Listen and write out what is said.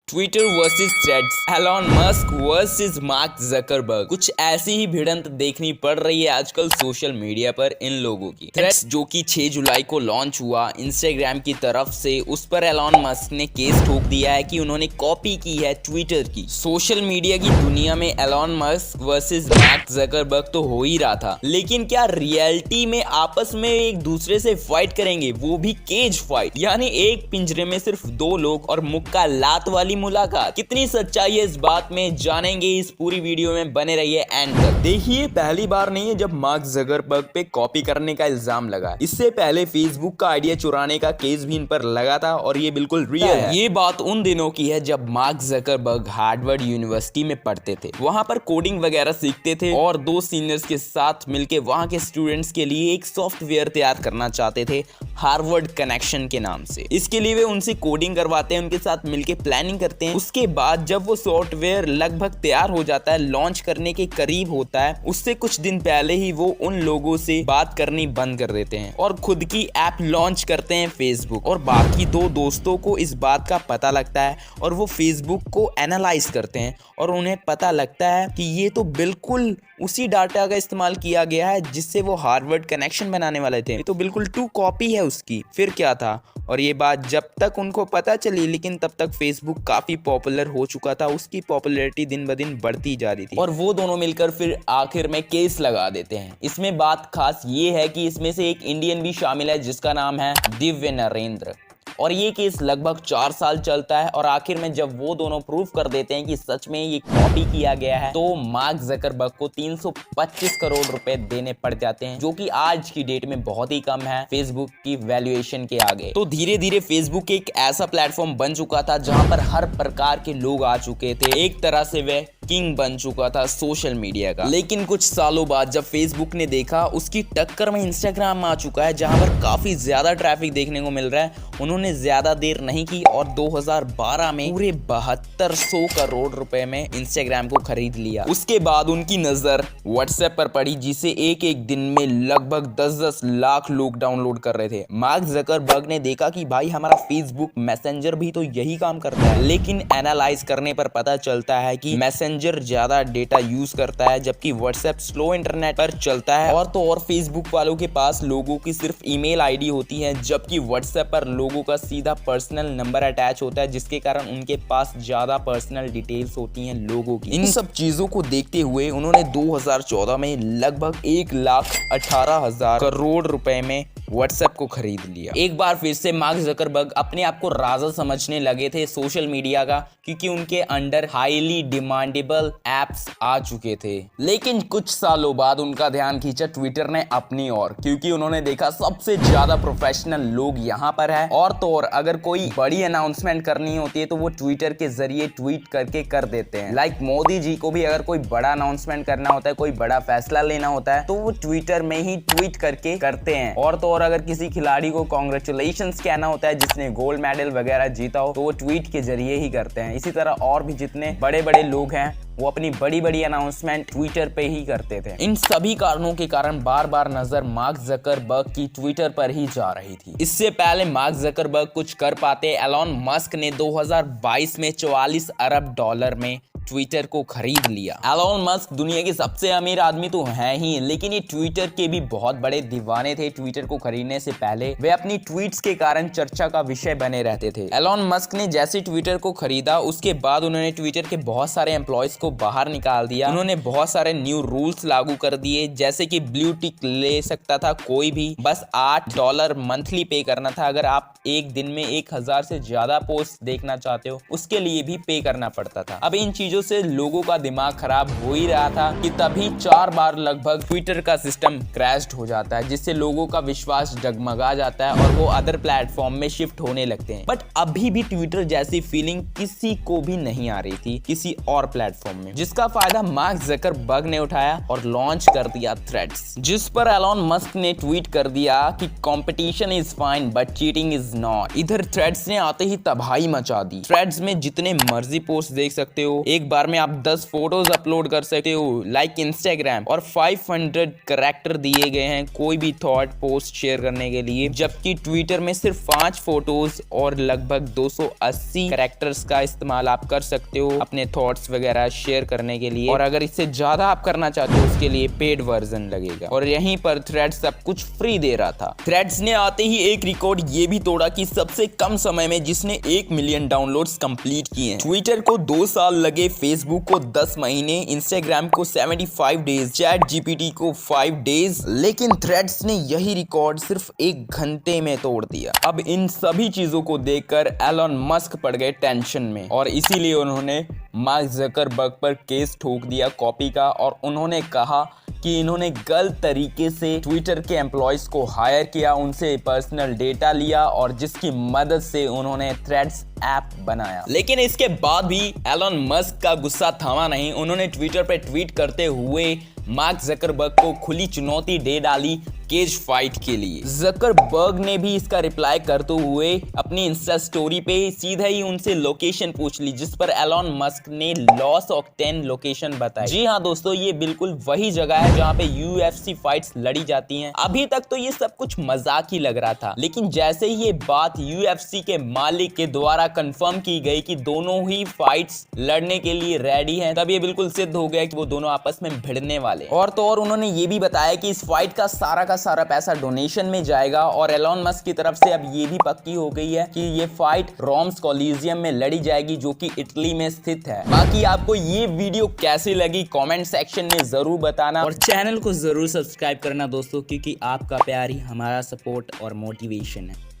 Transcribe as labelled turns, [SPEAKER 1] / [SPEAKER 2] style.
[SPEAKER 1] Twitter versus threads, Elon Musk versus mark Zuckerberg. कुछ ऐसी ही भिड़ंत देखनी पड़ रही है आजकल सोशल मीडिया पर इन लोगों की। थ्रेड्स जो कि 6 जुलाई को लॉन्च हुआ इंस्टाग्राम की तरफ से, उस पर एलॉन मस्क ने केस ठोक दिया है कि उन्होंने कॉपी की है ट्विटर की। सोशल मीडिया की दुनिया में Elon Musk versus mark Zuckerberg तो हो ही रहा था, लेकिन क्या रियलिटी में आपस में एक दूसरे से फाइट करेंगे, वो भी केज फाइट, यानी एक पिंजरे में सिर्फ 2 लोग और मुक्का लात वाली मुलाकात। कितनी सच्चाई है इस बात में, जानेंगे इस पूरी वीडियो में, बने रहिए एंड तक। देखिए, पहली बार नहीं है जब मार्क जकरबर्ग पे कॉपी करने का इल्जाम लगा। इससे पहले फेसबुक का आइडिया चुराने का केस भी इन पर लगा था और ये बिल्कुल रियल है। ये बात उन दिनों की है जब मार्क जकरबर्ग हार्वर्ड यूनिवर्सिटी में पढ़ते थे, वहां पर कोडिंग वगैरह सीखते थे और 2 सीनियर्स के साथ मिलकर वहां के स्टूडेंट्स के लिए एक सॉफ्टवेयर तैयार करना चाहते थे हार्वर्ड कनेक्शन के नाम से। इसके लिए वे उनसे कोडिंग करवाते हैं, उनके साथ मिलकर प्लानिंग करते हैं। उसके बाद जब वो सॉफ्टवेयर लगभग तैयार हो जाता है, लॉन्च करने के करीब होता है, उससे कुछ दिन पहले ही वो उन लोगों से बात करनी बंद कर देते हैं और खुद की ऐप लॉन्च करते हैं फेसबुक। और बाकी 2 दोस्तों को इस बात का पता लगता है और वो फेसबुक को एनालाइज करते हैं और उन्हें पता लगता है कि ये तो बिल्कुल उसी डाटा का इस्तेमाल किया गया है जिससे वो हार्वर्ड कनेक्शन बनाने वाले थे। ये तो बिल्कुल ट्रू कॉपी है उसकी। फिर क्या था, और ये बात जब तक उनको पता चली, लेकिन तब तक फेसबुक काफी पॉपुलर हो चुका था, उसकी पॉपुलैरिटी दिन ब दिन बढ़ती जा रही थी और वो दोनों मिलकर फिर आखिर में केस लगा देते हैं। इसमें बात खास ये है कि इसमें से एक इंडियन भी शामिल है जिसका नाम है दिव्य नरेंद्र, और ये केस लगभग 4 साल चलता है। और आखिर में जब वो दोनों प्रूव कर देते हैं कि सच में ये कॉपी किया गया है, तो मार्क जकरबर्ग को 325 करोड़ रुपए देने पड़ जाते हैं, जो कि आज की डेट में बहुत ही कम है फेसबुक की वैल्यूएशन के आगे। तो धीरे धीरे फेसबुक एक ऐसा प्लेटफॉर्म बन चुका था जहां पर हर प्रकार के लोग आ चुके थे। एक तरह से वह किंग बन चुका था सोशल मीडिया का। लेकिन कुछ सालों बाद जब फेसबुक ने देखा उसकी टक्कर में इंस्टाग्राम आ चुका है, जहां पर काफी ज्यादा ट्रैफिक देखने को मिल रहा है, उन्होंने ज्यादा देर नहीं की और 2012 में पूरे 7200 करोड़ रुपए में इंस्टाग्राम को खरीद लिया। उसके बाद उनकी नजर व्हाट्सएप पर पड़ी, जिसे एक एक दिन में लगभग 10-10 लाख लोग डाउनलोड कर रहे थे। मार्क जकरबर्ग ने देखा कि भाई हमारा फेसबुक मैसेंजर भी तो यही काम करता है, लेकिन एनालाइज करने पर पता चलता है कि मैसेंजर ज्यादा डेटा यूज करता है, जबकि व्हाट्सएप स्लो इंटरनेट पर चलता है। और तो और फेसबुक वालों के पास लोगों की सिर्फ ईमेल आईडी होती है, जबकि व्हाट्सएप पर लोगों का सीधा पर्सनल नंबर अटैच होता है, जिसके कारण उनके पास ज्यादा पर्सनल डिटेल्स होती हैं लोगों की। इन सब चीजों को देखते हुए उन्होंने 2014 में लगभग 1,18,000 करोड़ रुपए में व्हाट्सएप को खरीद लिया। एक बार फिर से मार्क जकरबर्ग अपने आप को राजा समझने लगे थे सोशल मीडिया का, क्योंकि उनके अंडर हाईली डिमांडेबल एप्स आ चुके थे। लेकिन कुछ सालों बाद उनका ध्यान खींचा ट्विटर ने अपनी ओर, क्योंकि उन्होंने देखा सबसे ज्यादा प्रोफेशनल लोग यहाँ पर है। और तो और अगर कोई बड़ी अनाउंसमेंट करनी होती है तो वो ट्विटर के जरिए ट्वीट करके कर देते हैं। लाइक मोदी जी को भी अगर कोई बड़ा अनाउंसमेंट करना होता है, कोई बड़ा फैसला लेना होता है, तो वो ट्विटर में ही ट्वीट करके करते हैं। और तो और अगर किसी खिलाड़ी को कांग्रेचुलेशंस कहना होता है जिसने गोल्ड मेडल वगैरह जीता हो, तो वो ट्वीट के जरिए ही करते हैं। इसी तरह और भी जितने बड़े बड़े लोग हैं वो अपनी बड़ी बड़ी अनाउंसमेंट ट्विटर पे ही करते थे। इन सभी कारणों के कारण बार बार नजर मार्क जकरबर्ग की ट्विटर पर ही जा रही थी। इससे पहले मार्क जकरबर्ग कुछ कर पाते, एलॉन मस्क ने 2022 में 44 अरब डॉलर में ट्विटर को खरीद लिया। एलॉन मस्क दुनिया के सबसे अमीर आदमी तो हैं ही, लेकिन ये ट्विटर के भी बहुत बड़े दीवाने थे। ट्विटर को खरीदने से पहले वे अपनी ट्वीट्स के कारण चर्चा का विषय बने रहते थे। एलॉन मस्क ने जैसे ट्विटर को खरीदा, उसके बाद उन्होंने ट्विटर के बहुत सारे एम्प्लॉयज को बाहर निकाल दिया। उन्होंने बहुत सारे न्यू रूल्स लागू कर दिए, जैसे कि ब्लू टिक ले सकता था कोई भी, बस $8 मंथली पे करना था। अगर आप एक दिन में 1000 से ज्यादा पोस्ट देखना चाहते हो, उसके लिए भी पे करना पड़ता था। अब इन चीजों से लोगों का दिमाग खराब हो ही रहा था कि तभी 4 बार लगभग ट्विटर का सिस्टम क्रैश्ड हो जाता है, जिससे लोगों का विश्वास डगमगा जाता है और वो अदर प्लेटफॉर्म में शिफ्ट होने लगते हैं। बट अभी भी ट्विटर जैसी फीलिंग किसी को भी नहीं आ रही थी किसी और प्लेटफॉर्म में, जिसका फायदा मार्क जकरबर्ग ने उठाया और लॉन्च कर दिया थ्रेड्स, जिस पर एलॉन मस्क ने ट्वीट कर दिया कि competition is fine but cheating is is not. इधर थ्रेड्स ने आते ही तबाही मचा दी। थ्रेड्स में जितने मर्जी पोस्ट देख सकते हो, एक बार में आप 10 फोटोज अपलोड कर सकते हो लाइक इंस्टाग्राम, और 500 कैरेक्टर दिए गए हैं कोई भी थॉट पोस्ट शेयर करने के लिए, जबकि ट्विटर में सिर्फ 5 फोटोज और लगभग 280 कैरेक्टर्स का इस्तेमाल आप कर सकते हो अपने थॉट्स वगैरह शेयर करने के लिए, और अगर इससे ज्यादा आप करना चाहते हो उसके लिए पेड वर्जन लगेगा। और यहीं पर थ्रेड्स सब कुछ फ्री दे रहा था। थ्रेड्स ने आते ही एक रिकॉर्ड ये भी तोड़ा कि सबसे कम समय में जिसने 1 मिलियन डाउनलोड्स कंप्लीट किए हैं। ट्विटर को 2 साल लगे, फेसबुक को 10 महीने, इंस्टाग्राम को 75 डेज, चैट जीपीटी को 5 डेज, लेकिन थ्रेड्स ने यही रिकॉर्ड सिर्फ 1 घंटे में तोड़ दिया। अब इन सभी चीजों को देखकर एलन मस्क पड़ गए टेंशन में, और इसीलिए उन्होंने मार्क जकरबर्ग पर केस ठोक दिया कॉपी का, और उन्होंने कहा कि इन्होंने गलत तरीके से ट्विटर के एम्प्लॉयज को हायर किया, उनसे पर्सनल डेटा लिया, और जिसकी मदद से उन्होंने थ्रेड्स ऐप बनाया। लेकिन इसके बाद भी एलन मस्क का गुस्सा थमा नहीं। उन्होंने ट्विटर पर ट्वीट करते हुए मार्क जकरबर्ग को खुली चुनौती दे डाली केज फाइट के लिए। जकरबर्ग ने भी इसका रिप्लाई करते हुए अपनी इंस्टा स्टोरी पे सीधा ही उनसे लोकेशन पूछ ली, जिस पर एलन मस्क ने लॉस ऑक्टेन लोकेशन बताई। जी हाँ दोस्तों, ये बिल्कुल वही जगह है जहाँ पे UFC फाइट्स लड़ी जाती हैं। अभी तक तो ये सब कुछ मजाक ही लग रहा था, लेकिन जैसे ही ये बात UFC के मालिक के द्वारा कंफर्म की गई कि दोनों ही फाइट्स लड़ने के लिए रेडी हैं, तब ये बिल्कुल सिद्ध हो गया कि वो दोनों आपस में भिड़ने वाले। और तो और उन्होंने ये भी बताया कि इस फाइट का सारा पैसा डोनेशन में जाएगा, और एलन मस्क की तरफ से अब ये भी पक्की हो गई है कि ये फाइट रोम्स कॉलिजियम में लड़ी जाएगी, जो कि इटली में स्थित है। बाकी आपको ये वीडियो कैसी लगी कमेंट सेक्शन में जरूर बताना, और चैनल को जरूर सब्सक्राइब करना दोस्तों, क्योंकि आपका प्यार ही हमारा सपोर्ट और मोटिवेशन है।